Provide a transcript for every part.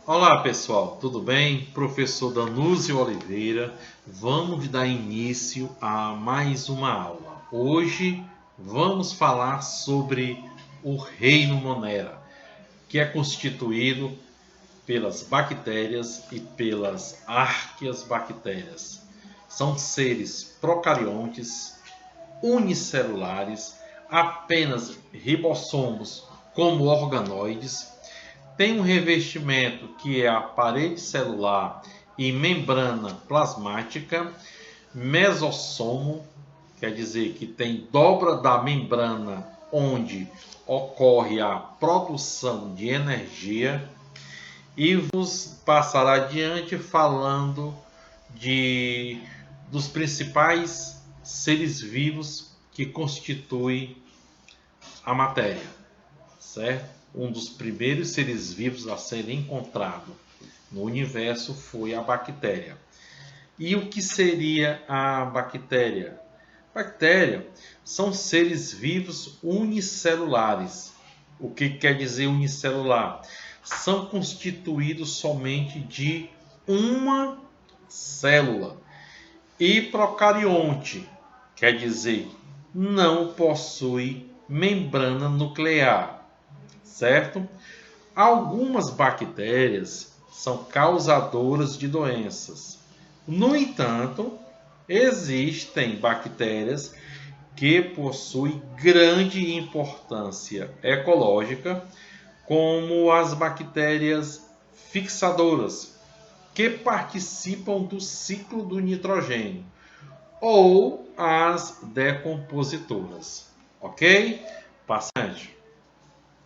Olá pessoal, tudo bem? Professor Danúzio Oliveira, vamos dar início a mais uma aula. Hoje vamos falar sobre o reino Monera, que é constituído pelas bactérias e pelas arqueas-bactérias. São seres procariontes, unicelulares, apenas ribossomos como organoides. Tem um revestimento que é a parede celular e membrana plasmática, mesossomo, quer dizer que tem dobra da membrana onde ocorre a produção de energia, e vamos passar adiante falando dos principais seres vivos que constituem a matéria, certo? Um dos primeiros seres vivos a ser encontrado no universo foi a bactéria. E o que seria a bactéria? Bactéria são seres vivos unicelulares. O que quer dizer unicelular? São constituídos somente de uma célula. E procarionte, quer dizer, não possui membrana nuclear, certo? Algumas bactérias são causadoras de doenças. No entanto, existem bactérias que possuem grande importância ecológica, como as bactérias fixadoras, que participam do ciclo do nitrogênio, ou as decompositoras. Ok? Passante.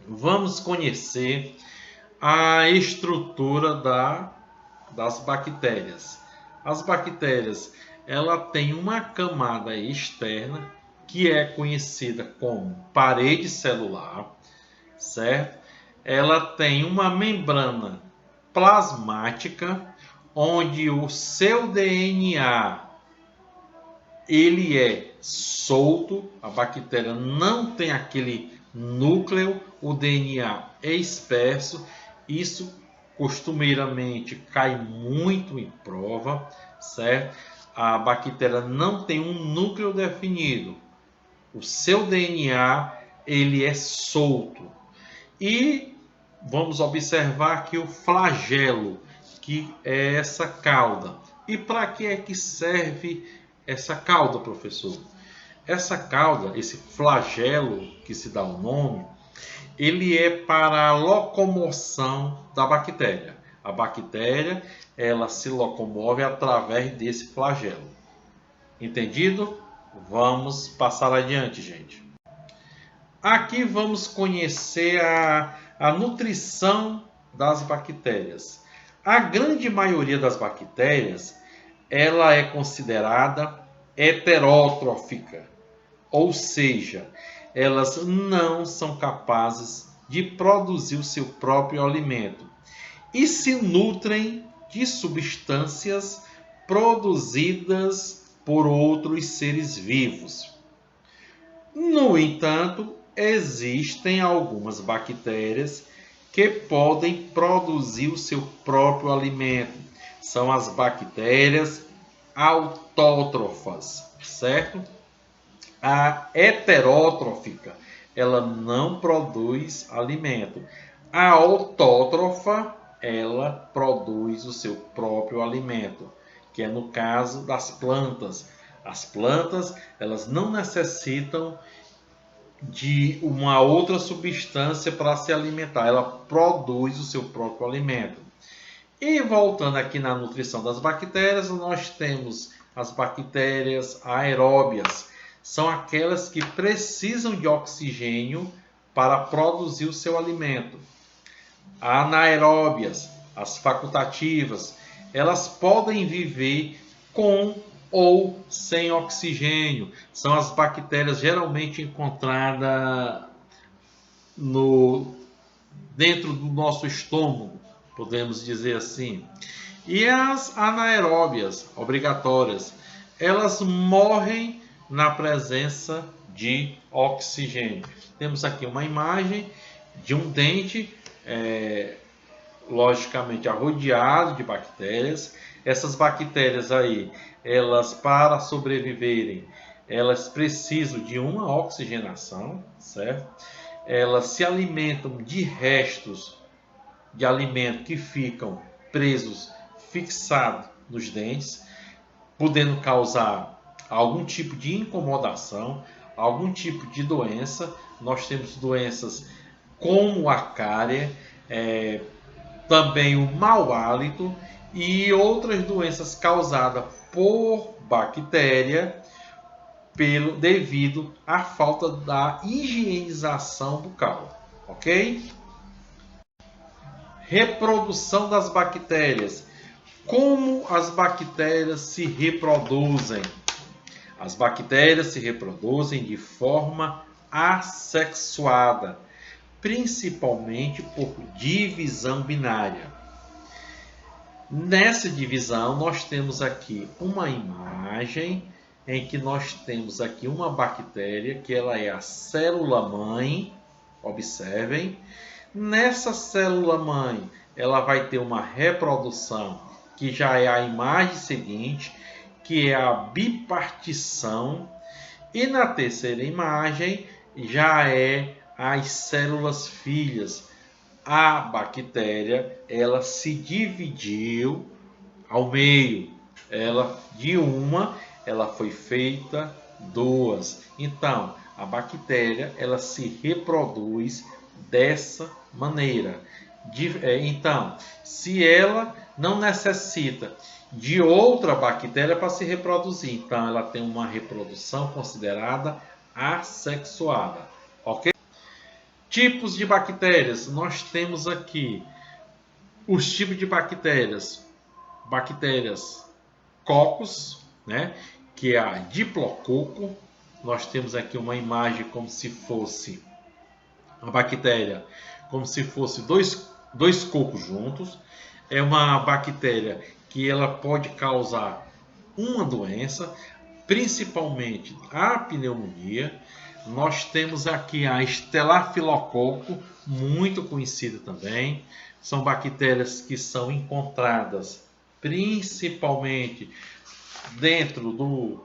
Vamos conhecer a estrutura das bactérias. As bactérias, ela tem uma camada externa que é conhecida como parede celular, certo? Ela tem uma membrana plasmática onde o seu DNA ele é solto, a bactéria não tem aquele núcleo, o DNA é disperso. Isso costumeiramente cai muito em prova, certo? A bactéria não tem um núcleo definido, o seu DNA ele é solto. E vamos observar aqui o flagelo, que é essa cauda. E para que é que serve essa cauda, professor? Essa cauda, esse flagelo que se dá o nome, ele é para a locomoção da bactéria. A bactéria, ela se locomove através desse flagelo. Entendido? Vamos passar adiante, gente. Aqui vamos conhecer a nutrição das bactérias. A grande maioria das bactérias, ela é considerada heterótrofica, ou seja, elas não são capazes de produzir o seu próprio alimento e se nutrem de substâncias produzidas por outros seres vivos. No entanto, existem algumas bactérias que podem produzir o seu próprio alimento. São as bactérias autótrofas, certo? A heterótrofica, ela não produz alimento. A autótrofa, ela produz o seu próprio alimento, que é no caso das plantas. As plantas, elas não necessitam de uma outra substância para se alimentar. Ela produz o seu próprio alimento. E voltando aqui na nutrição das bactérias, nós temos as bactérias aeróbias. São aquelas que precisam de oxigênio para produzir o seu alimento. Anaeróbias, as facultativas, elas podem viver com ou sem oxigênio. São as bactérias geralmente encontradas dentro do nosso estômago, podemos dizer assim. E as anaeróbias obrigatórias, elas morrem na presença de oxigênio. Temos aqui uma imagem de um dente logicamente rodeado de bactérias. Essas bactérias aí, elas para sobreviverem, elas precisam de uma oxigenação, certo? Elas se alimentam de restos de alimento que ficam presos, fixados nos dentes, podendo causar algum tipo de incomodação, algum tipo de doença. Nós temos doenças como a cárie, também o mau hálito e outras doenças causadas por bactéria devido à falta da higienização bucal, ok? Reprodução das bactérias. Como as bactérias se reproduzem? As bactérias se reproduzem de forma assexuada, principalmente por divisão binária. Nessa divisão, nós temos aqui uma imagem em que nós temos aqui uma bactéria, que ela é a célula-mãe. Observem. Nessa célula-mãe, ela vai ter uma reprodução, que já é a imagem seguinte, que é a bipartição. E na terceira imagem, já é as células filhas. A bactéria, ela se dividiu ao meio. Ela foi feita duas. Então, a bactéria, ela se reproduz dessa maneira. Então, se ela não necessita de outra bactéria para se reproduzir, então ela tem uma reprodução considerada assexuada, ok? Tipos de bactérias. Nós temos aqui os tipos de bactérias. Bactérias cocos, né? Que é a diplococo. Nós temos aqui uma imagem como se fosse a bactéria, como se fosse dois cocos juntos. É uma bactéria que ela pode causar uma doença, principalmente a pneumonia. Nós temos aqui a Staphylococcus, muito conhecida também. São bactérias que são encontradas principalmente dentro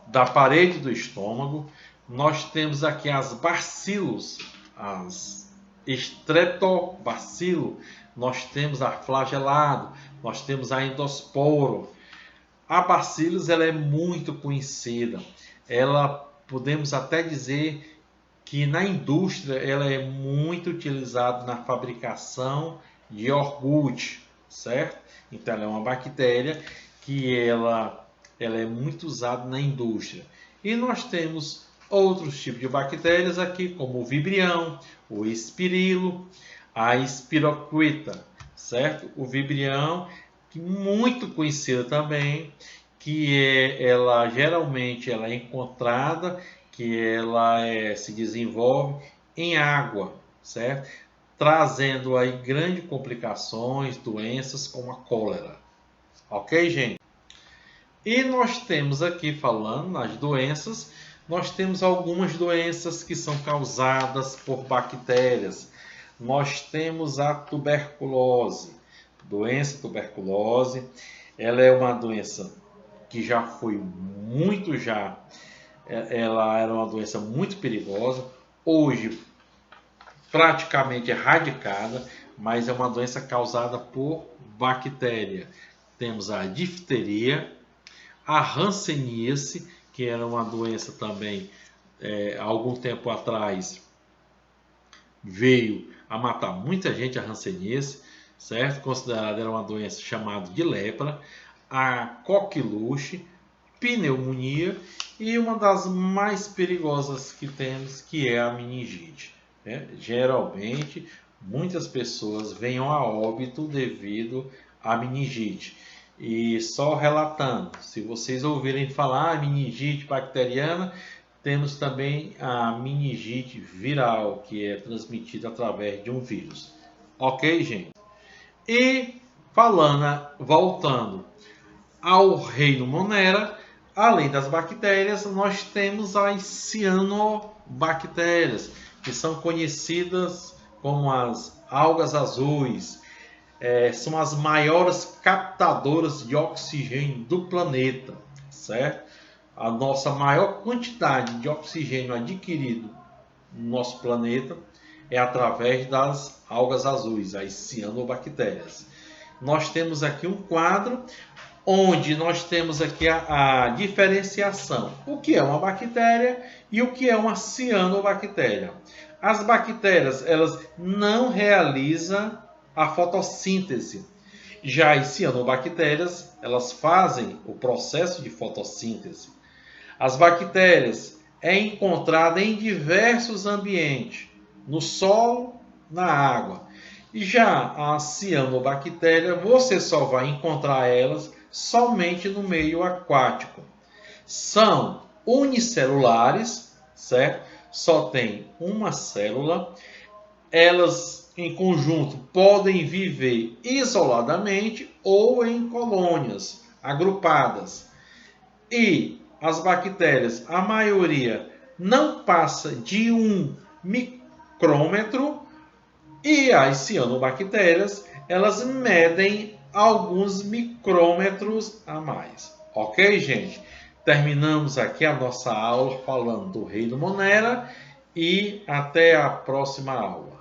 da parede do estômago. Nós temos aqui as bacilos, as Streptobacillus, nós temos a flagelado, nós temos a endosporo. A bacillus, ela é muito conhecida. Ela, podemos até dizer que na indústria ela é muito utilizada na fabricação de iogurte, certo? Então ela é uma bactéria que ela é muito usada na indústria. E nós temos outros tipos de bactérias aqui, como o vibrião, o espirilo, a espiroqueta, certo? O vibrião, muito conhecida também, que ela geralmente ela é encontrada, que ela se desenvolve em água, certo? Trazendo aí grandes complicações, doenças como a cólera. Ok, gente? E nós temos aqui, falando nas doenças, nós temos algumas doenças que são causadas por bactérias. Nós temos a tuberculose. Doença tuberculose, ela é uma doença que já foi ela era uma doença muito perigosa. Hoje, praticamente erradicada, mas é uma doença causada por bactéria. Temos a difteria, a hanseníase, que era uma doença também, há algum tempo atrás, veio a matar muita gente, a hanseníase, certo? Considerada era uma doença chamada de lepra, a coqueluche, pneumonia e uma das mais perigosas que temos, que é a meningite. Geralmente, muitas pessoas vêm a óbito devido à meningite. E só relatando, se vocês ouvirem falar meningite bacteriana, temos também a meningite viral, que é transmitida através de um vírus. Ok, gente? E voltando ao reino Monera, além das bactérias, nós temos as cianobactérias, que são conhecidas como as algas azuis. são as maiores captadoras de oxigênio do planeta, certo? A nossa maior quantidade de oxigênio adquirido no nosso planeta é através das algas azuis, as cianobactérias. Nós temos aqui um quadro onde nós temos aqui a diferenciação. O que é uma bactéria e o que é uma cianobactéria. As bactérias, elas não realizam a fotossíntese. Já as cianobactérias, elas fazem o processo de fotossíntese. As bactérias é encontrada em diversos ambientes, no solo, na água. E já a cianobactéria, você só vai encontrar elas somente no meio aquático. São unicelulares, certo? Só tem uma célula. Elas, em conjunto, podem viver isoladamente ou em colônias agrupadas. E as bactérias, a maioria, não passa de 1 micrômetro. E as cianobactérias, elas medem alguns micrômetros a mais. Ok, gente? Terminamos aqui a nossa aula falando do reino Monera e até a próxima aula.